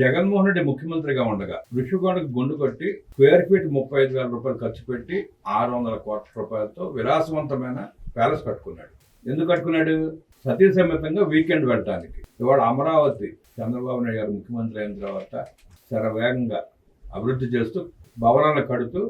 జగన్మోహన్ రెడ్డి ముఖ్యమంత్రిగా ఉండగా ఋషికొండకు గుండు కొట్టి స్క్వేర్ ఫీట్ 35,000 రూపాయలు ఖర్చు పెట్టి 600 కోట్ల రూపాయలతో విలాసవంతమైన ప్యాలెస్ కట్టుకున్నాడు. ఎందుకు కట్టుకున్నాడు? సతీ సమేతంగా వీకెండ్ వెళ్ళటానికి. ఇవాళ అమరావతి చంద్రబాబు నాయుడు గారు ముఖ్యమంత్రి అయిన తర్వాత శరవేగంగా అభివృద్ధి చేస్తూ భవనాలను కడుతూ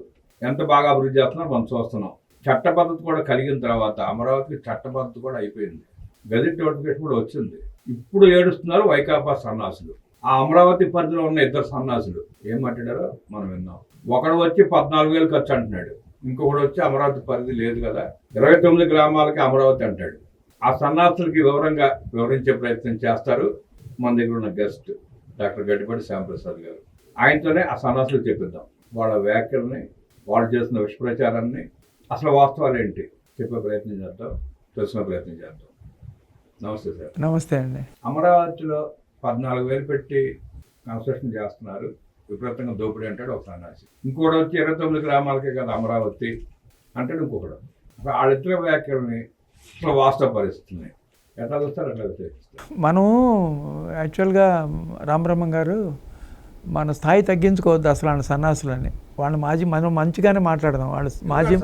ఎంత బాగా అభివృద్ధి చేస్తున్నారో మనం చూస్తున్నాం. చట్టబద్ధత కూడా కలిగిన తర్వాత అమరావతికి చట్టబద్ధత కూడా అయిపోయింది. గెజిట్ నోటిఫికేషన్ కూడా వచ్చింది. ఇప్పుడు ఏడుస్తున్నారు వైకాపా సన్నాసులు. ఆ అమరావతి పరిధిలో ఉన్న 2 సన్నాసులు ఏం మాట్లాడారో మనం విన్నాం. ఒకడు వచ్చి 14,000 ఖర్చు అంటున్నాడు, ఇంకొకడు వచ్చి అమరావతి పరిధి లేదు కదా 29 గ్రామాలకి అమరావతి అంటాడు. ఆ సన్నాసులకి వివరించే ప్రయత్నం చేస్తారు మన దగ్గర ఉన్న గెస్ట్ డాక్టర్ గడ్డిపాటి శ్యాంప్రసాద్ గారు. ఆయనతోనే ఆ సన్నాసులు చెప్పిద్దాం. వాళ్ళ వ్యాఖ్యల్ని, వాళ్ళు చేసిన విషప్రచారాన్ని, అసలు వాస్తవాలు ఏంటి చెప్పే ప్రయత్నం చేద్దాం, తెలుసుకునే ప్రయత్నం చేద్దాం. నమస్తే సార్. నమస్తే అండి. అమరావతిలో 14,000 పెట్టి కన్స్ట్రక్షన్ చేస్తున్నారు, విపరీతంగా దోపిడీ అంటాడు ఒక సన్నాసి. ఇంకోటి వచ్చి 29 గ్రామాలకే కదా అమరావతి అంటాడు ఇంకొకడు. అసలు వాళ్ళిద్దరు వ్యాఖ్యలని అసలు వాస్తవ పరిస్థితిని ఎట్లా చూస్తారు అట్లా విశ్లేషిస్తారు. మనం యాక్చువల్గా రామబ్రహ్మం గారు మన స్థాయి తగ్గించుకోవద్దు అసలు ఆయన సన్నాసులని. వాళ్ళు మనం మంచిగానే మాట్లాడదాం. వాళ్ళు మాజీ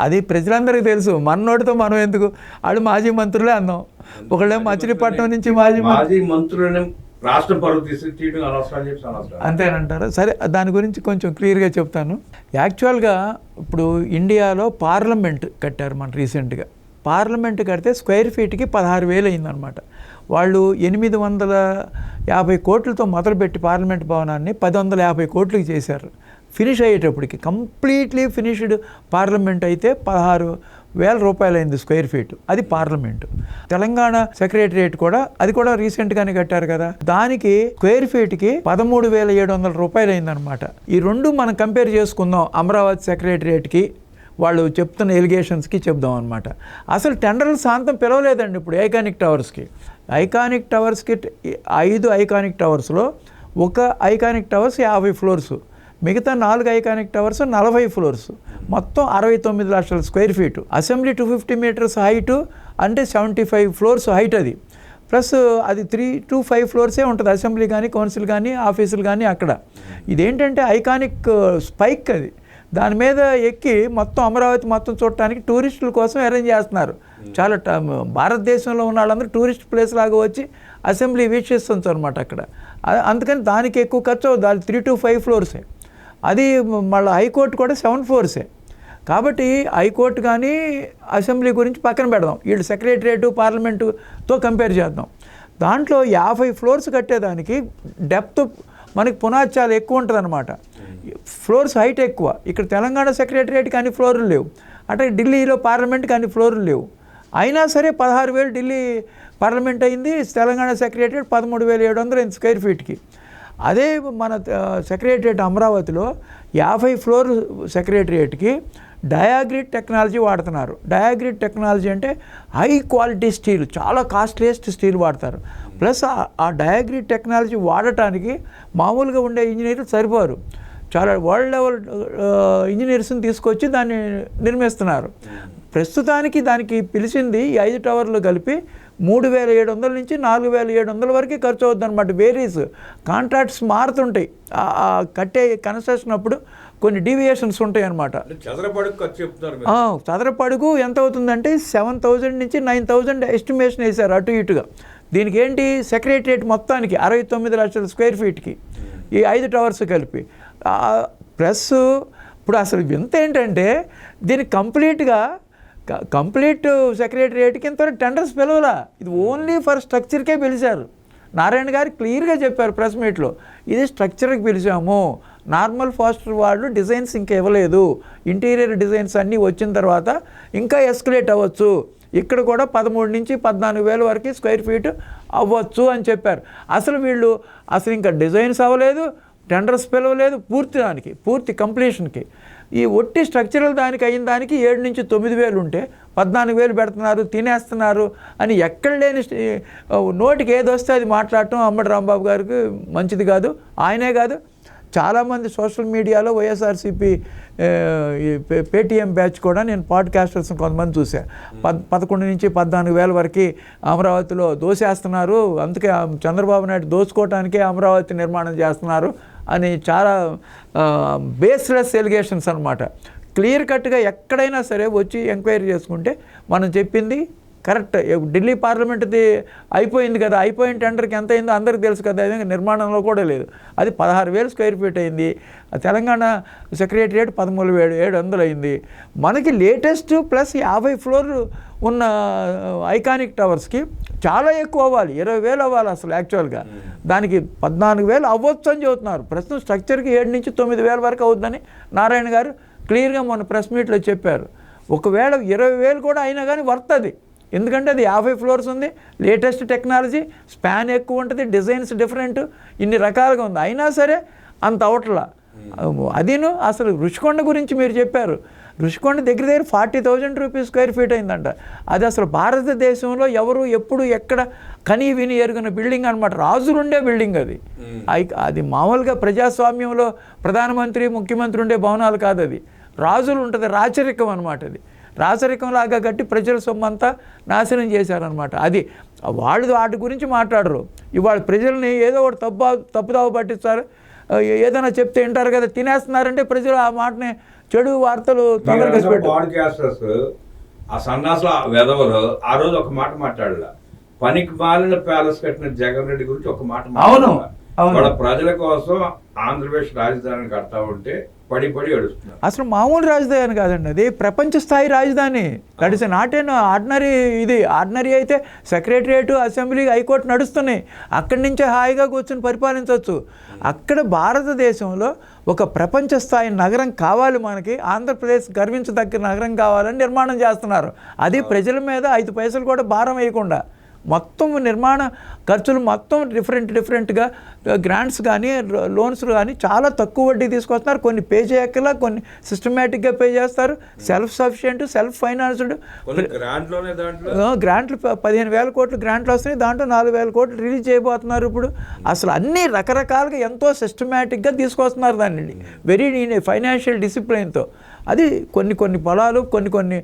అది ప్రజలందరికీ తెలుసు. మనోడితో మనం ఎందుకు, వాళ్ళు మాజీ మంత్రులే అందాం. ఒకళ్ళే మచిలీపట్నం నుంచి మాజీ మంత్రులని రాష్ట్రం పరువు తీయడం అనవసరం చెప్పి అంతేనంటారు. సరే, దాని గురించి కొంచెం క్లియర్గా చెప్తాను. యాక్చువల్గా ఇప్పుడు ఇండియాలో పార్లమెంట్ కట్టారు మన రీసెంట్గా. పార్లమెంట్ కడితే స్క్వేర్ ఫీట్కి 16,000 అయిందనమాట. వాళ్ళు 850 కోట్లతో మొదలుపెట్టి పార్లమెంట్ భవనాన్ని 1,150 కోట్లకి చేశారు. ఫినిష్ అయ్యేటప్పటికి కంప్లీట్లీ ఫినిష్డ్ పార్లమెంట్ అయితే 16,000 రూపాయలు అయింది స్క్వేర్ ఫీట్. అది పార్లమెంటు. తెలంగాణ సెక్రటరియట్ కూడా అది కూడా రీసెంట్గానే కట్టారు కదా, దానికి స్క్వేర్ ఫీట్కి 13,700 రూపాయలు అయిందనమాట. ఈ రెండు మనం కంపేర్ చేసుకుందాం. అమరావతి సెక్రటరియట్కి వాళ్ళు చెప్తున్న ఎలిగేషన్స్కి చెప్దాం అనమాట. అసలు టెండర్లు శాంతం పిలవలేదండి ఇప్పుడు ఐకానిక్ టవర్స్కి. 5 ఐకానిక్ టవర్స్లో ఒక ఐకానిక్ టవర్స్ 50 ఫ్లోర్స్, మిగతా 4 ఐకానిక్ టవర్స్ 40 ఫ్లోర్స్, మొత్తం 69 లక్షల square feet. Assembly 250 metres height అంటే 75 ఫ్లోర్స్ హైట్. అది ప్లస్ అది 3 to 5 ఫ్లోర్సే ఉంటుంది అసెంబ్లీ కానీ, కౌన్సిల్ కానీ, ఆఫీసులు కానీ. అక్కడ ఇదేంటంటే ఐకానిక్ స్పైక్. అది దాని మీద ఎక్కి మొత్తం అమరావతి మొత్తం చూడటానికి టూరిస్టుల కోసం అరేంజ్ చేస్తున్నారు. చాలా భారతదేశంలో ఉన్న వాళ్ళందరూ టూరిస్ట్ ప్లేస్ లాగా వచ్చి అసెంబ్లీ వీక్షిస్తుంది అనమాట అక్కడ. అందుకని దానికి ఎక్కువ ఖర్చు అవుతుంది. అది 3 to 5 ఫ్లోర్సే. అది మళ్ళీ హైకోర్టు కూడా 7 ఫ్లోర్సే. కాబట్టి హైకోర్టు కానీ అసెంబ్లీ గురించి పక్కన పెడదాం, వీళ్ళు సెక్రటరియట్ పార్లమెంటుతో కంపేర్ చేద్దాం. దాంట్లో 50 ఫ్లోర్స్ కట్టేదానికి డెప్త్ మనకి పునాది చాలా ఎక్కువ ఉంటుంది అనమాట. ఫ్లోర్స్ హైట్ ఎక్కువ. ఇక్కడ తెలంగాణ సెక్రటరియట్ కానీ ఫ్లోర్లు లేవు, అంటే ఢిల్లీలో పార్లమెంట్ కానీ ఫ్లోర్లు లేవు. అయినా సరే 16,000 ఢిల్లీ పార్లమెంట్ అయింది, తెలంగాణ సెక్రటరియట్ 13,700 అయింది స్క్వేర్ ఫీట్కి. అదే మన సెక్రటరియట్ అమరావతిలో 50 ఫ్లోర్ సెక్రటరియట్కి డయాగ్రిడ్ టెక్నాలజీ వాడుతున్నారు. డయాగ్రిడ్ టెక్నాలజీ అంటే హై క్వాలిటీ స్టీల్, చాలా కాస్ట్లీయెస్ట్ స్టీల్ వాడతారు. ప్లస్ ఆ డయాగ్రిడ్ టెక్నాలజీ వాడటానికి మామూలుగా ఉండే ఇంజనీర్లు సరిపోరు. చాలా వరల్డ్ లెవెల్ ఇంజనీర్స్ని తీసుకొచ్చి దాన్ని నిర్మిస్తున్నారు. ప్రస్తుతానికి దానికి పిలిచింది ఈ 5 టవర్లు కలిపి 3,700 నుంచి 4,700 వరకు ఖర్చు అవుతుంది అనమాట. వేరీస్ కాంట్రాక్ట్స్ మారుతుంటాయి. కట్టే కన్స్ట్రక్షన్ అప్పుడు కొన్ని డీవియేషన్స్ ఉంటాయి అన్నమాట. చదరపడుగు ఎంత అవుతుందంటే 7,000 నుంచి 9,000 ఎస్టిమేషన్ వేశారు అటు ఇటుగా. దీనికి ఏంటి, సెక్రటరియట్ మొత్తానికి 69 లక్షల స్క్వేర్ ఫీట్కి ఈ 5 టవర్స్ కలిపి. ప్లస్ ఇప్పుడు అసలు వింత ఏంటంటే దీనికి కంప్లీట్ సెక్రటరియట్కి ఇంతవరకు టెండర్స్ పిలవలా. ఇది ఓన్లీ ఫర్ స్ట్రక్చర్కే పిలిచారు. నారాయణ గారు క్లియర్గా చెప్పారు ప్రెస్ మీట్లో, ఇది స్ట్రక్చర్కి పిలిచాము, నార్మల్ ఫాస్టర్ వాళ్ళు డిజైన్స్ ఇంకా ఇవ్వలేదు, ఇంటీరియర్ డిజైన్స్ అన్నీ వచ్చిన తర్వాత ఇంకా ఎస్కలేట్ అవ్వచ్చు, ఇక్కడ కూడా 13 నుంచి 14,000 వరకు స్క్వేర్ ఫీట్ అవ్వచ్చు అని చెప్పారు. అసలు వీళ్ళు ఇంకా డిజైన్స్ అవ్వలేదు, టెండర్స్ పిలవలేదు, పూర్తి కంప్లీషన్కి. ఈ ఒట్టి స్ట్రక్చరల్ దానికి అయిన దానికి 7 నుంచి 9,000 ఉంటే 14,000 పెడుతున్నారు, తినేస్తున్నారు అని ఎక్కడ లేని నోటికి ఏది వస్తే అది మాట్లాడటం అంబటి రాంబాబు గారికి మంచిది కాదు. ఆయనే కాదు, చాలామంది సోషల్ మీడియాలో వైఎస్ఆర్సీపీ పేటీఎం బ్యాచ్ కూడా నేను పాడ్కాస్టర్స్ కొంతమంది చూశాను. 11 నుంచి 14,000 వరకు అమరావతిలో దోసేస్తున్నారు, అందుకే చంద్రబాబు నాయుడు దోచుకోవటానికే అమరావతి నిర్మాణం చేస్తున్నారు అని చాలా బేస్లెస్ ఎలిగేషన్స్ అనమాట. క్లియర్ కట్గా ఎక్కడైనా సరే వచ్చి ఎంక్వైరీ చేసుకుంటే మనం చెప్పింది కరెక్ట్. ఢిల్లీ పార్లమెంట్ది అయిపోయింది కదా, అయిపోయిన టెండర్కి ఎంత అయిందో అందరికీ తెలుసు కదా, అదే నిర్మాణంలో కూడా లేదు. అది 16,000 స్క్వేర్ ఫీట్ అయింది. తెలంగాణ సెక్రటరియట్ 13,700 అయింది. మనకి లేటెస్ట్ ప్లస్ 50 ఫ్లోర్లు ఉన్న ఐకానిక్ టవర్స్కి చాలా ఎక్కువ అవ్వాలి, 20,000 అవ్వాలి అసలు యాక్చువల్గా. దానికి 14,000 అవ్వచ్చు అని చెబుతున్నారు. ప్రస్తుతం స్ట్రక్చర్కి 7 నుంచి 9,000 వరకు అవుతుందని నారాయణ గారు క్లియర్గా మొన్న ప్రెస్ మీట్లో చెప్పారు. ఒకవేళ 20,000 కూడా అయినా కానీ వర్తది, ఎందుకంటే అది 50 ఫ్లోర్స్ ఉంది, లేటెస్ట్ టెక్నాలజీ, స్పాన్ ఎక్కువ ఉంటుంది, డిజైన్స్ డిఫరెంట్, ఇన్ని రకాలుగా ఉంది. అయినా సరే అంత అవట్లా. అదిను అసలు రుషికొండ గురించి మీరు చెప్పారు. రుషికొండ దగ్గర 40,000 రూపీస్ స్క్వేర్ ఫీట్ అయిందంట. అది అసలు భారతదేశంలో ఎవరు ఎప్పుడు ఎక్కడ కనీ విని ఎరుగున బిల్డింగ్ అనమాట. రాజులుండే బిల్డింగ్ అది. అది మామూలుగా ప్రజాస్వామ్యంలో ప్రధానమంత్రి ముఖ్యమంత్రి ఉండే భవనాలు కాదు, అది రాజులు ఉంటుంది, రాచరికం అనమాట. అది రాచరికంలాగా కట్టి ప్రజల సొమ్మంతా నాశనం చేశారనమాట. అది వాళ్ళు వాటి గురించి మాట్లాడరు. ఇవాళ ప్రజల్ని ఏదో ఒకటి తప్పుదావ పట్టిస్తారు, ఏదైనా చెప్తే వింటారు కదా, తినేస్తున్నారంటే ప్రజలు ఆ మాటని చెడు వార్తలు తొందరగా పాడ్కాస్టర్స్ ఆ సన్నాసుల వెధవలు ఆ రోజు ఒక మాట మాట్లాడలా, పనికి మాలిన ప్యాలెస్ కట్టిన జగన్ రెడ్డి గురించి ఒక మాట మాట్లాడాల. వాళ్ళ ప్రజల కోసం ఆంధ్రప్రదేశ్ రాజధాని కడతా ఉంటే పడి అడుస్తున్నారు. అసలు మామూలు రాజధాని కాదండి, అది ప్రపంచ స్థాయి రాజధాని. That is not an ordinary. ఇది ఆర్డినరీ అయితే సెక్రటరియట్, అసెంబ్లీ, హైకోర్టు నడుస్తున్నాయి, అక్కడి నుంచే హాయిగా కూర్చొని పరిపాలించవచ్చు. అక్కడ భారతదేశంలో ఒక ప్రపంచ స్థాయి నగరం కావాలి, మనకి ఆంధ్రప్రదేశ్ గర్వించదగ్గ నగరం కావాలని నిర్మాణం చేస్తున్నారు. అది ప్రజల మీద 5 పైసలు కూడా భారం వేయకుండా మొత్తం నిర్మాణ ఖర్చులు మొత్తం డిఫరెంట్గా గ్రాంట్స్ కానీ లోన్స్ కానీ చాలా తక్కువ వడ్డీ తీసుకొస్తున్నారు. కొన్ని పే చేయక్కలా, కొన్ని సిస్టమేటిక్గా పే చేస్తారు. సెల్ఫ్ సఫిషియెంట్, సెల్ఫ్ ఫైనాన్స్డ్ గ్రాంట్లు 15,000 కోట్లు గ్రాంట్లు వస్తున్నాయి. దాంట్లో 4,000 కోట్లు రిలీజ్ చేయబోతున్నారు ఇప్పుడు. అసలు అన్ని రకరకాలుగా ఎంతో సిస్టమేటిక్గా తీసుకొస్తున్నారు దాన్ని, వెరీ ఫైనాన్షియల్ డిసిప్లిన్తో. అది కొన్ని పొలాలు కొన్ని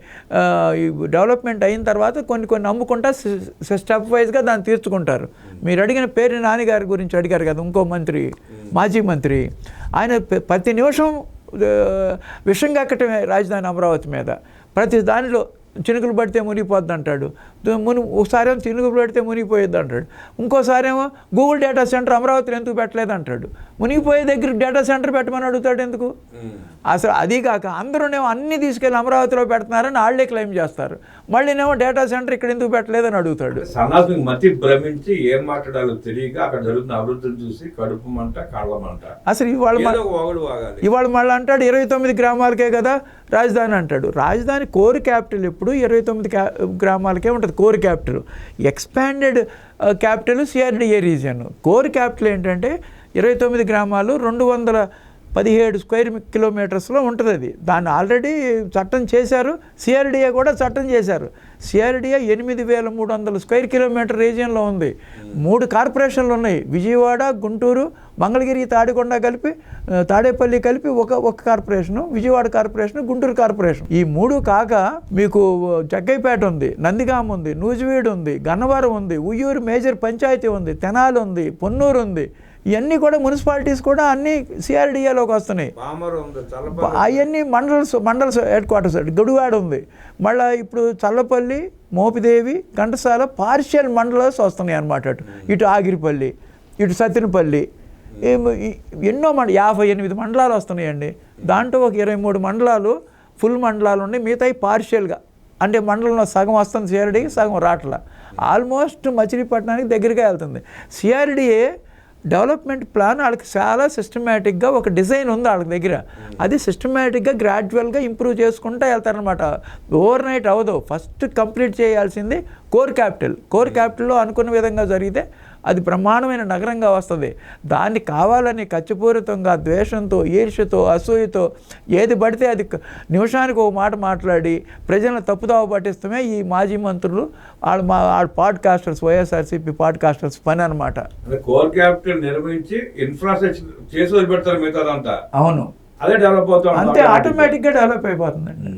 డెవలప్మెంట్ అయిన తర్వాత కొన్ని అమ్ముకుంటా స్టెప్ వైజ్గా దాన్ని తీర్చుకుంటారు. మీరు అడిగిన పేరు నానిగారి గురించి అడిగారు కదా, ఇంకో మంత్రి, మాజీ మంత్రి, ఆయన ప్రతి నిమిషం విషం కక్కటమే రాజధాని అమరావతి మీద. ప్రతి దానిలో చినుకులు పడితే మునిగిపోద్ది అంటాడు, ఒకసారి ఏమో చినుకులు పడితే మునిగిపోయేది అంటాడు, ఇంకోసారేమో గూగుల్ డేటా సెంటర్ అమరావతిలో ఎందుకు పెట్టలేదు అంటాడు. మునిగిపోయే దగ్గర డేటా సెంటర్ పెట్టమని అడుగుతాడు ఎందుకు? అసలు అది కాక అందరూనేమో అన్నీ తీసుకెళ్ళి అమరావతిలో పెడుతున్నారని వాళ్ళే క్లెయిమ్ చేస్తారు. మళ్ళీనేమో డేటా సెంటర్ ఇక్కడ ఎందుకు పెట్టలేదని అడుగుతాడు. సన్నాసులకు మతి భ్రమించి ఏం మాట్లాడాలో తెలియక అక్కడ జరుగుతున్న అభివృద్ధిని చూసి కడుపు మంట కాళ్ళమంట. అసలు ఇవాళ మళ్ళీ అంటాడు 29 గ్రామాలకే కదా రాజధాని అంటాడు. రాజధాని కోర్ క్యాపిటల్ ఎప్పుడు 29 గ్రామాలకే ఉంటుంది core capital. Expanded capital CRDA region. Core capital ఏంటంటే 29 గ్రామాలు 217 స్క్వేర్ కిలోమీటర్స్లో ఉంటుంది. అది దాన్ని ఆల్రెడీ చట్టం చేశారు, సిఆర్డిఏ కూడా చట్టం చేశారు. సిఆర్డిఏ 8,300 స్క్వేర్ కిలోమీటర్ రీజియన్లో ఉంది. 3 కార్పొరేషన్లు ఉన్నాయి, విజయవాడ, గుంటూరు, మంగళగిరి, తాడికొండ కలిపి, తాడేపల్లి కలిపి ఒక corporation, Vijayawada corporation, Guntur corporation. ఈ 3 కాక మీకు జగ్గైపేట ఉంది, నందిగామ ఉంది, నూజివీడు ఉంది, గన్నవరం ఉంది, ఉయ్యూరు మేజర్ పంచాయతీ ఉంది, తెనాలి ఉంది, పొన్నూరు ఉంది. ఇవన్నీ కూడా మున్సిపాలిటీస్ కూడా అన్నీ సిఆర్డిఏలోకి వస్తున్నాయి. అవన్నీ మండల్స్ హెడ్ క్వార్టర్స్. గుడివాడ ఉంది, మళ్ళీ ఇప్పుడు చల్లపల్లి, మోపిదేవి, ఘంటసాల పార్షియల్ మండల్స్ వస్తున్నాయి అన్నమాట. ఇటు ఆగిరిపల్లి, ఇటు సత్తినపల్లి, ఎన్నో 58 మండలాలు వస్తున్నాయండి. దాంట్లో ఒక 23 మండలాలు ఫుల్ మండలాలు ఉన్నాయి, మిగతాయి పార్షియల్గా, అంటే మండలంలో సగం వస్తుంది సిఆర్డిఏకి, సగం రాట్ల. ఆల్మోస్ట్ మచిలీపట్నానికి దగ్గరగా వెళ్తుంది. సిఆర్డిఏ డెవలప్మెంట్ ప్లాన్ వాళ్ళకి చాలా సిస్టమేటిక్గా ఒక డిజైన్ ఉంది వాళ్ళ దగ్గర. అది సిస్టమేటిక్గా గ్రాడ్యువల్గా ఇంప్రూవ్ చేసుకుంటూ వెళ్తారనమాట. ఓవర్ నైట్ అవ్వదు. ఫస్ట్ కంప్లీట్ చేయాల్సింది కోర్ క్యాపిటల్లో అనుకున్న విధంగా జరిగితే అది బ్రహ్మాండమైన నగరంగా వస్తుంది. దాన్ని కావాలని ఖచ్చిపూరితంగా ద్వేషంతో, ఈర్ష్యతో, అసూయతో ఏది పడితే అది నిమిషానికి ఒక మాట మాట్లాడి ప్రజలను తప్పుదావ పట్టిస్తమే ఈ మాజీ మంత్రులు వాళ్ళ పాడ్కాస్టర్స్, వైఎస్ఆర్సీపీ పాడ్కాస్టర్స్ పని అనమాట. కోర్ క్యాపిటల్ నిర్మించి ఇన్ఫ్రాస్ట్రక్చర్ చేసి వదిలిపెడతారు మిగతాదంతా. అవును, అదే డెవలప్ అవుతాం, అంతే ఆటోమేటిక్గా డెవలప్ అయిపోతుందండి.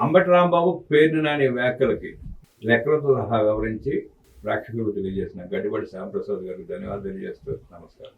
అంబటి రాంబాబు పేరుని నాని వ్యాఖ్యలకి లెక్కలతో సహా వివరించి ప్రేక్షకులకు తెలియజేసిన గడ్డిబడి శ్యాంప్రసాద్ గారికి ధన్యవాదాలు తెలియజేస్తూ నమస్కారం.